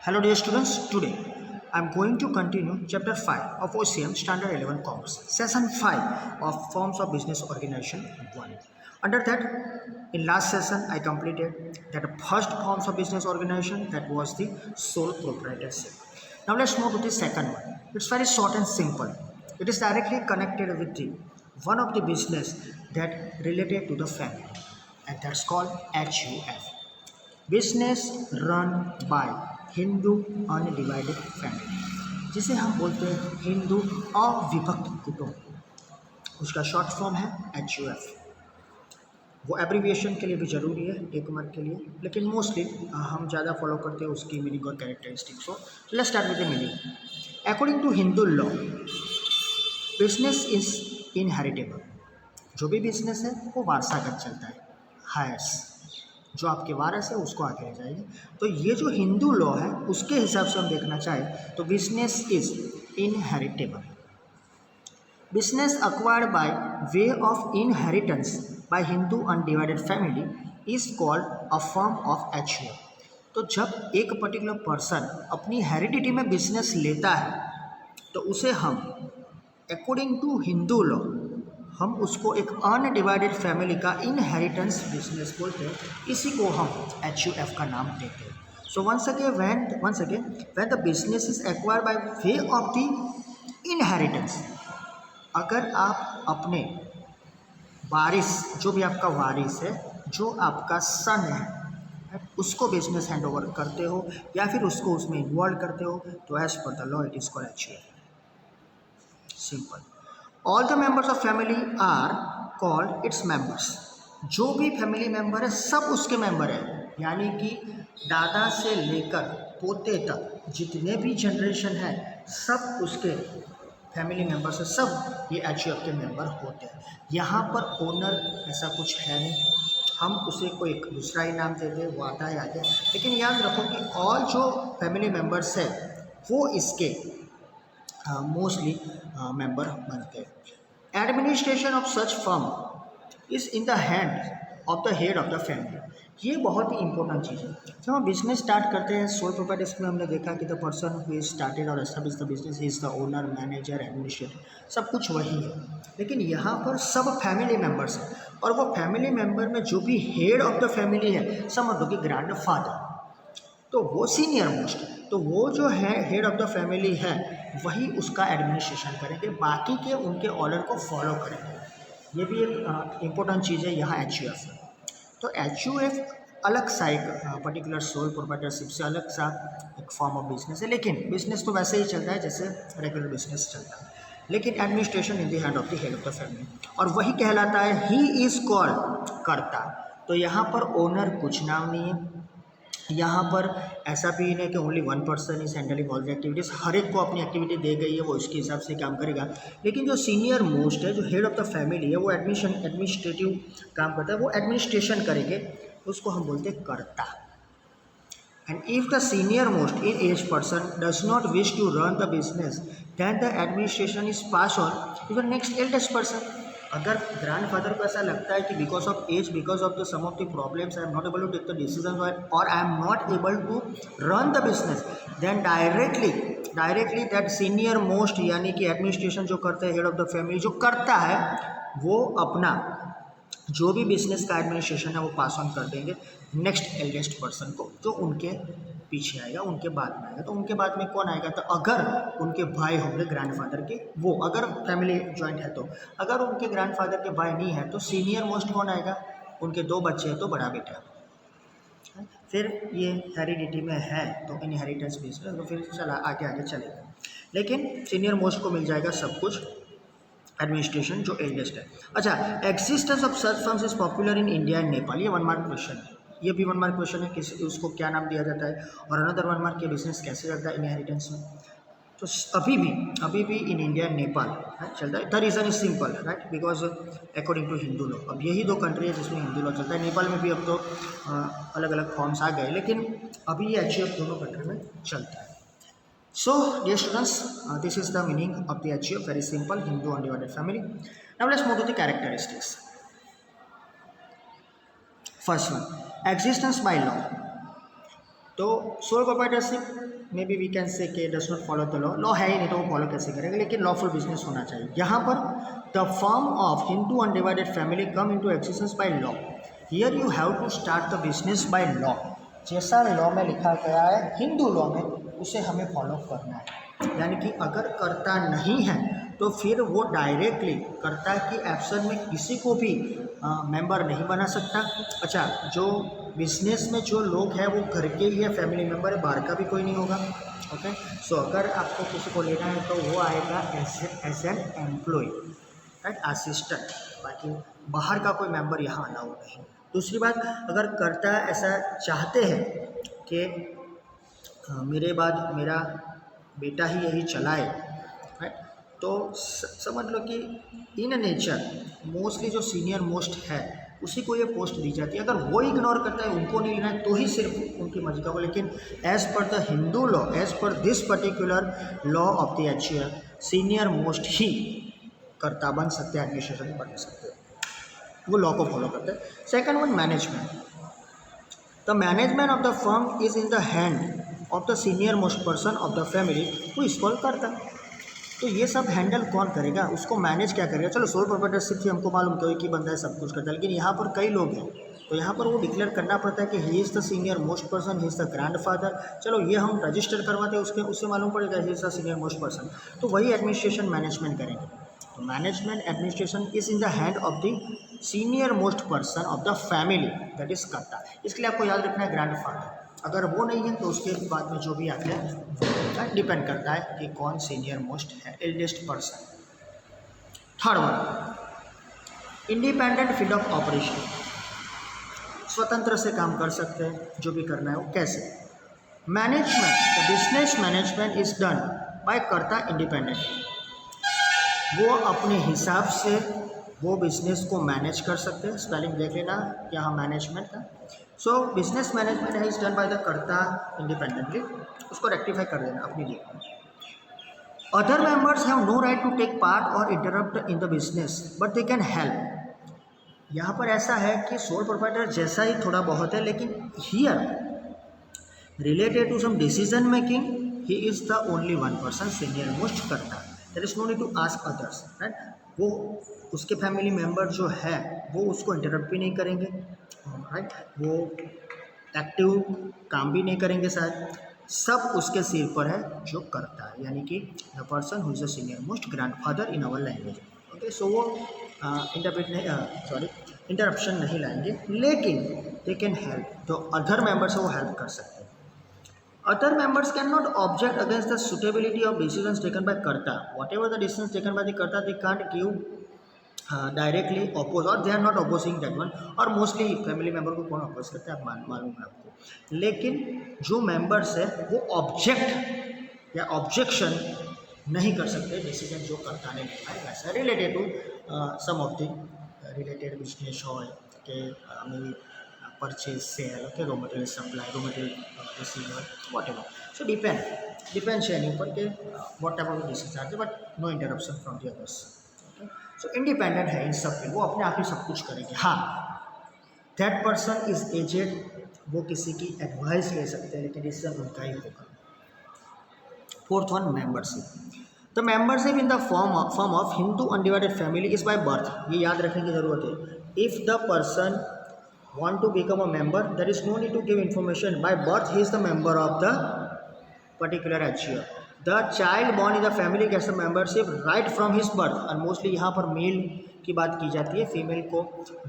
Hello dear students, today I am going to continue chapter 5 of OCM Standard 11 Commerce, session 5 of Forms of Business Organization 1. Under that, in last session I completed that first forms of business organization, that was the sole proprietorship. Now let's move to the second one. It's very short and simple. It is directly connected with the one of the business that related to the family, and that's called HUF. Business run by Hindu undivided family, जिसे हम बोलते हैं हिंदू अविभक्त कुटुंब। उसका short form है HUF। वो abbreviation के लिए भी ज़रूरी है एक मार्क के लिए, लेकिन मोस्टली हम ज़्यादा फॉलो करते हैं उसकी मीनिंग और कैरेक्टरिस्टिक्स को। Let's start with the meaning. According to Hindu law, business is inheritable. जो भी बिजनेस है वो वारसागत चलता है, हायर्स जो आपके वारस है उसको आगे ले जाएंगे। तो ये जो हिंदू लॉ है उसके हिसाब से हम देखना चाहें तो business is inheritable. Business acquired by way of inheritance by Hindu undivided family is called a form of HUF। तो जब एक पर्टिकुलर पर्सन अपनी हेरिडिटी में बिजनेस लेता है तो उसे हम अकॉर्डिंग टू हिंदू लॉ हम उसको एक अनडिवाइडेड फैमिली का इनहेरिटेंस बिजनेस बोलते हैं। इसी को हम HUF का नाम देते हैं। So once again when the business is acquired by way of the inheritance, अगर आप अपने वारिस, जो भी आपका वारिस है, जो आपका सन है, उसको बिजनेस हैंड ओवर करते हो या फिर उसको उसमें इन्वॉल्व करते हो तो as per the law it is called HUF। Simple. All the members of family are called its members. जो भी फैमिली मेंबर है सब उसके मेंबर है, यानी कि दादा से लेकर पोते तक जितने भी जनरेशन है सब उसके फैमिली मेंबर्स है, सब ये HUF के मेंबर होते हैं। यहाँ पर ओनर ऐसा कुछ है नहीं, हम उसे कोई एक दूसरा ही नाम दे दें, वो आता है आगे। लेकिन याद रखो कि ऑल जो फैमिली मेंबर्स है वो इसके मोस्टली मेंबर बनते हैं। Administration of such firm is in the hand of the head of the family. ये बहुत ही इंपॉर्टेंट चीज़ है। जब हम बिजनेस स्टार्ट करते हैं सोल प्रोप्राइटरशिप में हमने देखा कि the person who is started और establish the business is the owner, manager, administrator, सब कुछ वही है। लेकिन यहाँ पर सब फैमिली मेम्बर्स हैं और वो फैमिली मेम्बर में जो भी हेड ऑफ द फैमिली है, समझ लो कि ग्रैंड फादर, तो वो सीनियर मोस्ट, तो वो जो है हेड ऑफ द फैमिली है वही उसका एडमिनिस्ट्रेशन करेंगे, बाकी के उनके ऑर्डर को फॉलो करेंगे। ये भी एक इम्पोर्टेंट चीज़ है यहाँ HUF। तो HUF अलग सा एक पर्टिकुलर सोल प्रोप्राइटरशिप से अलग सा एक फॉर्म ऑफ बिजनेस है, लेकिन बिजनेस तो वैसे ही चलता है जैसे रेगुलर बिजनेस चलता है, लेकिन administration in the hand of the head of the family, और वही कहलाता है ही इज कॉल्ड कर्ता। तो यहाँ पर ओनर कुछ नाम नहीं है, यहाँ पर ऐसा भी नहीं कि only one person is handling all the activities, हर एक को अपनी एक्टिविटी दे गई है वो उसके हिसाब से काम करेगा। लेकिन जो सीनियर मोस्ट है, जो हेड ऑफ द फैमिली है, वो एडमिनिस्ट्रेटिव काम करता है, वो एडमिनिस्ट्रेशन करेंगे, उसको हम बोलते हैं कर्ता। And if the senior most in age person does not wish to run the business then the administration is pass on to the next eldest person. अगर ग्रैंडफादर को ऐसा लगता है कि because of age, because of the some of the problems I am not able to take the decision और I am not able to run the business, then directly that senior most यानी कि administration जो करता है, head of the family जो करता है, वो अपना जो भी बिजनेस का एडमिनिस्ट्रेशन है वो पास ऑन कर देंगे नेक्स्ट एल्डेस्ट पर्सन को, जो उनके पीछे आएगा, उनके बाद में आएगा। तो उनके बाद में कौन आएगा? तो अगर उनके भाई होंगे ग्रैंडफादर के, वो अगर फैमिली जॉइंट है, तो अगर उनके ग्रैंडफादर के भाई नहीं है तो सीनियर मोस्ट कौन आएगा? उनके 2 बच्चे हैं तो बड़ा बेटा। फिर ये हेरिडिटी में है तो इनहेरिटेंस बिजनेस, तो फिर चला आगे चलेगा, लेकिन सीनियर मोस्ट को मिल जाएगा सब कुछ, एडमिनिस्ट्रेशन जो एल्डेस्ट है। अच्छा, existence of such firms is popular in India and Nepal. ये 1 मार्क क्वेश्चन है, ये भी 1 मार्क क्वेश्चन है, किस उसको क्या नाम दिया जाता है, और अनदर 1 मार्क के बिजनेस कैसे चलता है इनहेरिटेंस में। तो अभी भी इन इंडिया एंड नेपाल चलता है। The reason is simple, right, because according to Hindu law अब यही 2 कंट्री है जिसमें हिंदू लॉ चलता है। नेपाल में भी अब तो अलग अलग फॉर्म्स आ गए, लेकिन अभी ये HUF दोनों कंट्री में चलता है। So, dear students, this is the meaning of the HUF, very simple, Hindu undivided family. Now let's move to the characteristics. First one, existence by law. तो सोल प्रोप्राइटरशिप में भी वी कैन से के does not follow the law है ही नहीं तो वो follow कैसे करेगा, लेकिन लॉफुल बिजनेस होना चाहिए। यहाँ पर the firm of Hindu undivided family come into existence by law, here you have to start the business by law. जैसा लॉ में लिखा गया है हिंदू लॉ में, उसे हमें फॉलो करना है। यानी कि अगर कर्ता नहीं है तो फिर वो डायरेक्टली कर्ता की एब्सेंस में किसी को भी मेंबर नहीं बना सकता। अच्छा, जो बिजनेस में जो लोग हैं वो घर के ही है, फैमिली मेंबर है, बाहर का भी कोई नहीं होगा। ओके, सो अगर आपको किसी को लेना है तो वो आएगा as an employ, right, assistant, बाकी बाहर का कोई मेंबर यहाँ अलाउ नहीं। दूसरी बात, अगर कर्ता ऐसा चाहते हैं कि मेरे बाद मेरा बेटा ही यही चलाए, राइट, तो समझ लो कि इन नेचर मोस्टली जो सीनियर मोस्ट है उसी को ये पोस्ट दी जाती है। अगर वो इग्नोर करता है, उनको नहीं लेना है, तो ही सिर्फ उनकी मर्जी का हो। लेकिन as per the Hindu law, as per this particular law of the HER, senior most ही कर्ता बन सकते हैं, एडमिनिस्ट्रेशन बन सकते हैं, वो लॉ को फॉलो करते हैं। Second one, management. The management of the firm is in the hand of the senior most person of the family who is called कर्ता। तो ये सब हैंडल कौन करेगा, उसको मैनेज क्या करेगा। चलो सोल प्रोप्राइटरशिप थी, हमको मालूम था कि बंदा है सब कुछ करता है, लेकिन यहाँ पर कई लोग हैं तो यहाँ पर वो डिक्लेयर करना पड़ता है कि he is the senior most person, he is the grand father. चलो ये हम रजिस्टर करवाते हैं, उससे मालूम पड़ेगा he is the senior most person, तो वही एडमिनिस्ट्रेशन मैनेजमेंट करेंगे। तो management administration is in the hand of the senior most person of the family, that is कर्ता। इसके लिए आपको याद रखना है ग्रैंड फादर। अगर वो नहीं है तो उसके बाद में जो भी आते हैं डिपेंड करता है कि कौन सीनियर मोस्ट है, eldest person. Third one, independent field of operation, स्वतंत्र से काम कर सकते हैं, जो भी करना है वो। कैसे? Management, the business management is done bye कर्ता इंडिपेंडेंटली। वो अपने हिसाब से वो बिजनेस को मैनेज कर सकते हैं। स्पेलिंग देख लेना यहाँ मैनेजमेंट का। सो बिजनेस मैनेजमेंट है इज डन बाय द कर्ता इंडिपेंडेंटली, उसको रेक्टिफाई कर देना अपनी लिए। Other members have no right to take part और interrupt in the business but they can help. यहाँ पर ऐसा है कि सोल प्रोप्राइटर जैसा ही थोड़ा बहुत है, लेकिन here related to some decision making he is the only one person, senior most कर्ता। There is no need to ask others, right. वो उसके फैमिली मेंबर जो है वो उसको इंटरप्ट भी नहीं करेंगे, राइट, वो एक्टिव काम भी नहीं करेंगे शायद, सब उसके सिर पर है जो करता है, यानी कि the person who is the senior most, grand father in our language. Okay, so वो इंटरप्शन नहीं लाएंगे, लेकिन दे कैन हेल्प, तो अदर मेंबर्स है वो हेल्प कर सकते हैं। Other members cannot object against the suitability of decisions taken by Karta. Whatever the decisions taken by the Karta, they can't give directly oppose, or they are not opposing that one. और mostly family member को कौन oppose करता है मालूम है आपको। लेकिन जो members है वो object या objection नहीं कर सकते डिसीजन जो कर्ता ने लिया है वैसा, related to some of the related business हो के मेरी purchase, sale, okay, raw material supply, raw material receiver, whatever. So depends यानी ऊपर के whatever decisions are there, but no interruption from the others. Okay? So independent है इन सब पे, वो अपने आप ही सब कुछ करेंगे। हाँ, that person is aged, वो किसी की एडवाइस ले सकते हैं, लेकिन डिसीजन उनका ही होगा। Fourth one, membership. The membership in the form of Hindu undivided family is by birth, ये याद रखने की जरूरत है। If the person want to become a member, there is no need to give information. By birth he is the member of the particular HGR. The child born in the family gets the membership right from his birth, और mostly यहाँ पर mail की बात की जाती है, female को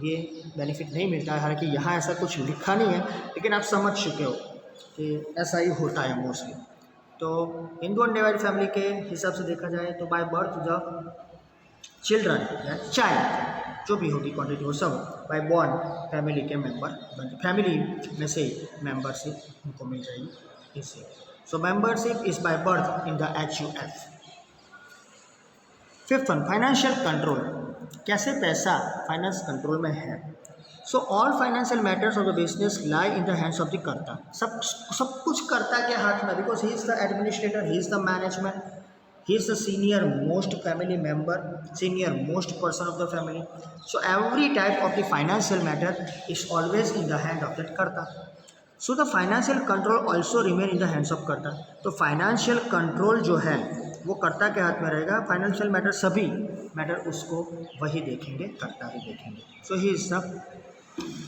ये बेनिफिट नहीं मिलता है। हालांकि यहाँ ऐसा कुछ लिखा नहीं है, लेकिन आप समझ चुके हो कि ऐसा ही होता है मोस्टली। तो हिंदू अनडिवाइडेड फैमिली के हिसाब से देखा जाए तो बाय बर्थ द चिल्ड्रन या चाइल्ड जो भी होगी क्वांटिटी वो सब बाय बॉर्न फैमिली के मेंबर, फैमिली में से मेंबरशिप उनको मिल जाएगी इससे। So membership is by birth in the HUF। Fifth one, financial control, कैसे पैसा फाइनेंस कंट्रोल में है। So all financial matters of the business lie in the hands of the कर्ता, सब कुछ कर्ता के हाथ में, because he is the administrator, he is the management, he is the senior most family member, senior most person of the family. So every type of the financial matter is always in the hand of that karta. So the financial control also remain in the hands of कर्ता। तो financial control जो है वो कर्ता के हाथ में रहेगा। फाइनेंशियल मैटर सभी मैटर उसको वही देखेंगे, कर्ता ही देखेंगे। So he is the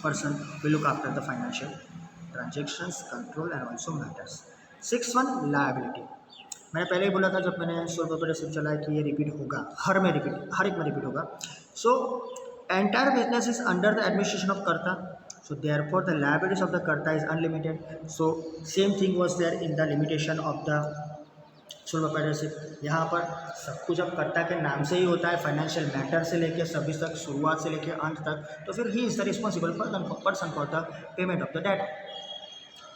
person will look after the financial transactions, control and also matters. 6.1 liability. मैंने पहले ही बोला था जब मैंने सोल प्रोप्राइटरशिप चला कि ये रिपीट होगा, हर एक में रिपीट होगा। So entire business is under the administration of कर्ता, so therefore the liabilities of the karta is unlimited. So same thing was there in the limitation of the sole proprietorship। यहाँ पर सब कुछ अब कर्ता के नाम से ही होता है, फाइनेंशियल मैटर से लेके सभी तक, शुरुआत से लेके अंत तक। तो फिर he is the responsible person for the payment of the debt.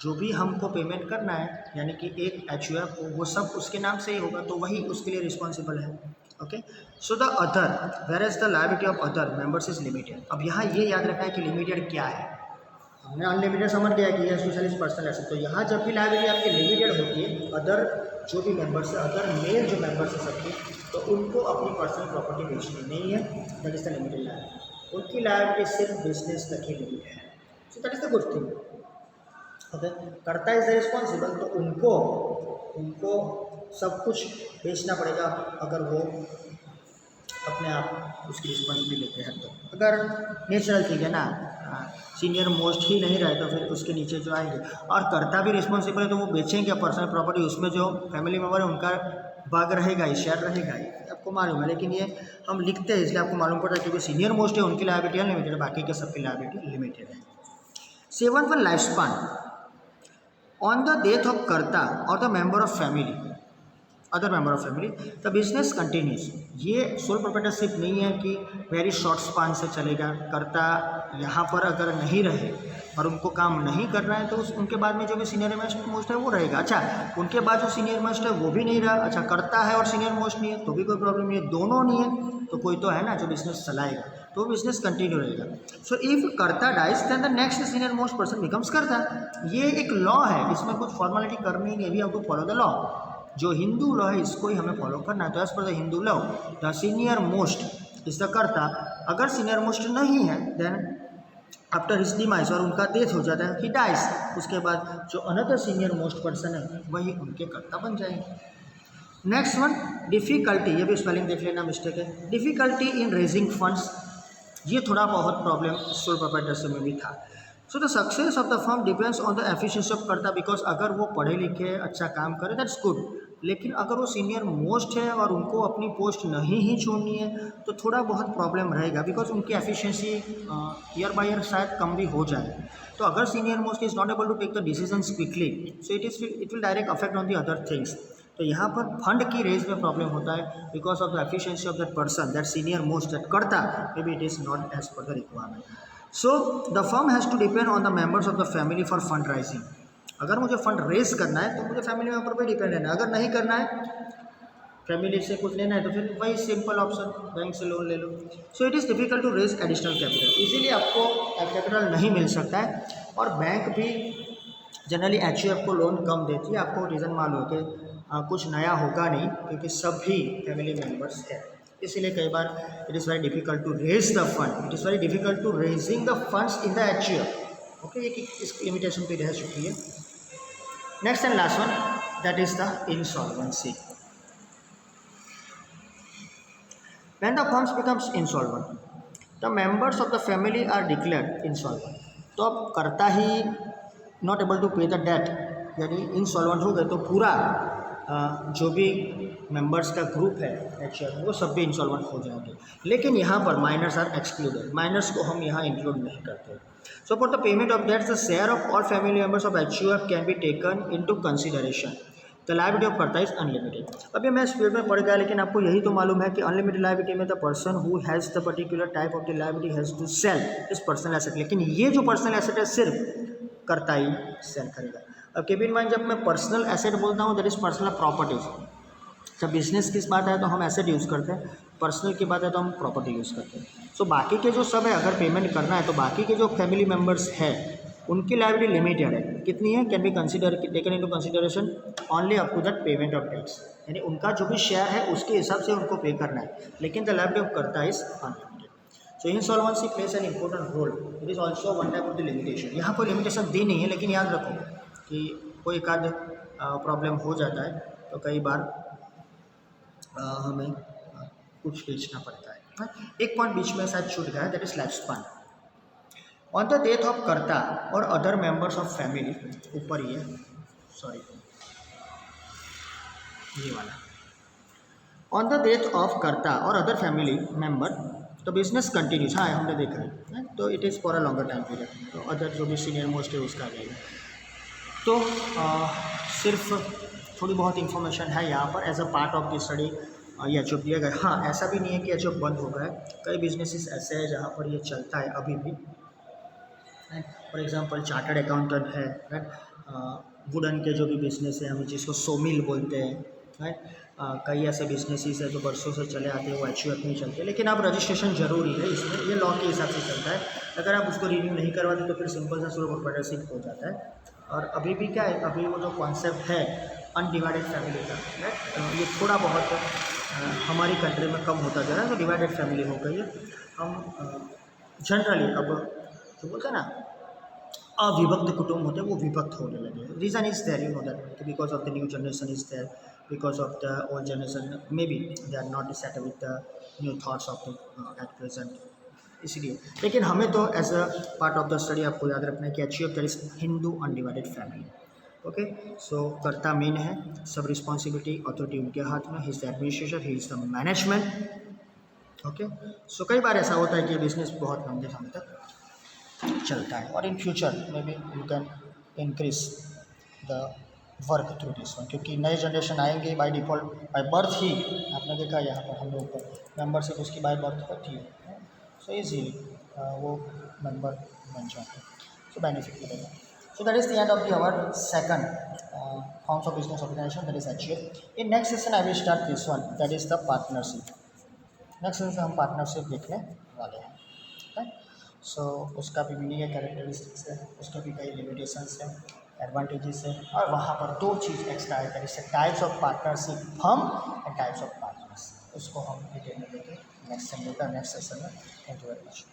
जो भी हमको पेमेंट करना है यानी कि एक एचयूएफ को, वो सब उसके नाम से ही होगा, तो वही उसके लिए रिस्पॉन्सिबल है। Okay, so the other whereas the liability of other members is limited. अब यहाँ ये याद रखना है कि लिमिटेड क्या है। हमने अनलिमिटेड समझ गया कि यह स्पेशलिस्ट पर्सनल एसेट। तो यहाँ जब भी लायबिलिटी आपकी लिमिटेड होती है, अदर जो भी मेंबर्स है, अदर मेल जो मेंबर्स है सबके, तो उनको अपनी पर्सनल प्रॉपर्टी बेचनी नहीं है। That is the limited liability. उनकी लायबिलिटी सिर्फ बिजनेस तक ही लिमिटेड है। सो that is the good thing. Okay, कर्ता इज द रिस्पॉन्सिबल, तो उनको सब कुछ बेचना पड़ेगा अगर वो अपने आप उसकी रिस्पॉन्सिबिलिटी लेते हैं। तो अगर नेचुरल चीज़ है ना, सीनियर मोस्ट ही नहीं रहे तो फिर उसके नीचे जो आएंगे, और कर्ता भी रिस्पॉन्सिबल है तो वो बेचेंगे पर्सनल प्रॉपर्टी, उसमें जो फैमिली मेम्बर है उनका भाग रहेगा ही, शेयर रहेगा ही, आपको मालूम है। लेकिन ये हम लिखते हैं इसलिए आपको मालूम पड़ता है क्योंकि सीनियर मोस्ट है उनकी लायबिलिटी अनलिमिटेड है, बाकी के सबकी लायबिलिटी लिमिटेड है। 7 life span on the death of कर्ता और the member of family, other member of family, the business continues. ये सोल प्रोप्राइटरशिप नहीं है कि वेरी शॉर्ट स्पान से चलेगा। कर्ता यहाँ पर अगर नहीं रहे और उनको काम नहीं करना है तो उनके बाद में जो भी सीनियर मोस्ट है वो रहेगा। अच्छा, उनके बाद जो सीनियर मोस्ट है वो भी नहीं रहा, अच्छा कर्ता है और सीनियर मोस्ट नहीं है तो भी कोई प्रॉब्लम नहीं है, दोनों नहीं है तो कोई तो है ना जो बिजनेस चलाएगा, तो बिजनेस कंटिन्यू रहेगा। So if karta dies then the next senior most person becomes karta. ये एक लॉ है, इसमें कुछ फॉर्मेलिटी करनी नहीं है, we have to follow the law. जो हिंदू लॉ है इसको ही हमें फॉलो करना है। तो as per the Hindu law the senior most is the karta. अगर सीनियर मोस्ट नहीं है देन आफ्टर हिज डिमाइज, और उनका डेथ हो जाता है, ही डाइज, उसके बाद जो अनदर सीनियर मोस्ट पर्सन है वही उनके कर्ता बन जाएंगे। Next one, difficulty. ये भी स्पेलिंग देख लेना, मिस्टेक है। डिफ़िकल्टी इन रेजिंग फंड्स, ये थोड़ा बहुत प्रॉब्लम सोल प्रोप्राइटरशिप में भी था। So the success of the firm depends on the efficiency of कर्ता, बिकॉज अगर वो पढ़े लिखे अच्छा काम करे दैट्स गुड, लेकिन अगर वो सीनियर मोस्ट है और उनको अपनी पोस्ट नहीं ही छोड़नी है तो थोड़ा बहुत प्रॉब्लम रहेगा, बिकॉज उनकी एफिशिएंसी ईयर बाय ईयर शायद कम भी हो जाए। तो अगर senior most is not able to take the decisions quickly, so it will direct affect on the other things. तो यहाँ पर फंड की रेज में प्रॉब्लम होता है because of the efficiency of that person, that senior most, that कर्ता, maybe it is not as per the requirement. So the firm has to depend on the members of the family for fund raising. अगर मुझे fund raise करना है तो मुझे family member पर depend रहना है, अगर नहीं करना है फैमिली से कुछ लेना है तो फिर वही सिंपल ऑप्शन, बैंक से लोन ले लो। So it is difficult to raise additional capital, इसीलिए आपको कैपिटल नहीं मिल सकता है। और बैंक भी जनरली एचयूएफ को लोन कम देती है, आपको रीज़न मालूम है कि कुछ नया होगा नहीं क्योंकि सभी फैमिली मेम्बर्स हैं, इसीलिए कई बार it is very difficult to raise the fund, it is very difficult to raising the funds in the HUF. Okay, ये इस लिमिटेशन पे रह चुकी है। Next and last one, that is the insolvency. When the firms becomes insolvent, the members of the family are declared insolvent. तो अब कर्ता ही not able to pay the debt, यानी इंसॉल्वेंट हो गए तो पूरा जो भी मेंबर्स का ग्रुप है एचयूएफ वो सब भी इंसॉल्वेंट हो जाएंगे। लेकिन यहाँ पर माइनर्स आर एक्सक्लूडेड, माइनर्स को हम यहाँ इंक्लूड नहीं करते। So for the payment of debts the share of all family members of HUF can be taken into consideration. The liability of karta is unlimited. अभी मैं स्पीड में पढ़ गया, लेकिन आपको यही तो मालूम है कि अनलिमिटेड लायबिलिटी में the person who has the particular type of the liability has to sell his personal asset. लेकिन ये जो पर्सनल एसेट है सिर्फ कर्ता ही सेल करेगा। अब कीप इन माइंड, जब मैं पर्सनल एसेट बोलता हूँ दैट इज पर्सनल प्रॉपर्टीज। जब बिजनेस की बात है तो हम एसेट यूज़ करते हैं, पर्सनल की बात है तो हम प्रॉपर्टी यूज़ करते हैं। सो बाकी के जो सब है, अगर पेमेंट करना है तो बाकी के जो फैमिली मेम्बर्स हैं उनकी लायबिलिटी लिमिटेड है। कितनी है? Can be consider taken into consideration only up to that payment of debts, यानी उनका जो भी शेयर है उसके हिसाब से उनको पे करना है, लेकिन the liability of karta is unlimited. So insolvency place an important role, it is also one type of the limitation. यहाँ कोई लिमिटेशन दी नहीं है, लेकिन याद रखो कि कोई एक आध प्रॉब्लम हो जाता है तो कई बार हमें कुछ बेचना पड़ता है। एक पॉइंट बीच में शायद छूट गया है, that is life span. On the death of कर्ता और अदर मेंबर्स ऑफ फैमिली, ऊपर ही है, सॉरी ये वाला, ऑन द डेथ ऑफ कर्ता और अदर फैमिली मेंबर तो बिजनेस कंटिन्यूज, हाँ हमने देखा है, तो it is for a longer time period, तो अदर जो भी सीनियर मोस्ट है उसका आ जाएगा। तो सिर्फ थोड़ी बहुत इंफॉर्मेशन है यहाँ पर as a part of the study ये अचीव दिया गया। हाँ ऐसा भी नहीं है कि अचीव बंद हो गया है, कई बिजनेसेस ऐसे हैं जहाँ पर ये चलता है अभी भी। फॉर एग्जांपल चार्टर्ड अकाउंटेंट है, राइट, वुडन के जो भी बिजनेस है, हम जिसको सोमिल बोलते हैं, राइट, कई ऐसे बिजनेसेस है जो बरसों से चले आते हैं, वो एचयूएफ नहीं चलते, लेकिन अब रजिस्ट्रेशन जरूरी है इसमें, ये लॉ के हिसाब से चलता है। अगर आप उसको रिन्यू नहीं करवाते तो फिर सिंपल सा स्लो प्रोप्राइटरशिप हो जाता है। और अभी भी क्या है, अभी वो जो कॉन्सेप्ट है अनडिवाइडेड फैमिली का, राइट, ये थोड़ा बहुत हमारी कंट्री में कम होता जा रहा है, तो डिवाइडेड फैमिली हो गई है। हम जनरली अब जो बोलते हैं ना अविभक्त कुटुंब होते हैं, वो विभक्त होने लगे। Reason is there, you know that because of the new generation is there, because of the old generation maybe they are not set with the new thoughts of the at present, इसलिए। लेकिन हमें तो as a part of the study आपको याद रखना है कि achieve there is Hindu undivided family. Okay, so कर्ता मेन है, सब रिस्पॉन्सिबिलिटी अथॉरिटी उनके हाथ में, he is the administrator, he is the management. Okay, so कई बार ऐसा होता है कि बिजनेस बहुत लंबे समय तक चलता है, और इन फ्यूचर में भी you can increase the work through this one, क्योंकि नए जनरेशन आएंगे बाय डिफ़ॉल्ट, बाय बर्थ ही आपने देखा यहाँ पर हम लोग पर मेम्बरशिप उसकी बाय बर्थ होती है, सो इजीली वो मेंबर बन जाते हैं, सो बेनिफिट मिलेगा। So that is the end of the our second forms of business organisation, that is HUF. In next session I will start this one, that is the partnership. Next session हम partnership देखने वाले हैं, right. सो उसका भी meaning है, characteristics है, उसके भी कई लिमिटेशंस हैं, एडवांटेजेस है, और वहाँ पर दो चीज़ एक्स्ट्रा है, that is types of partnership firm and types of partners, उसको हम डिटेल में देखें नेक्स्ट सेशन में। Thank you very much.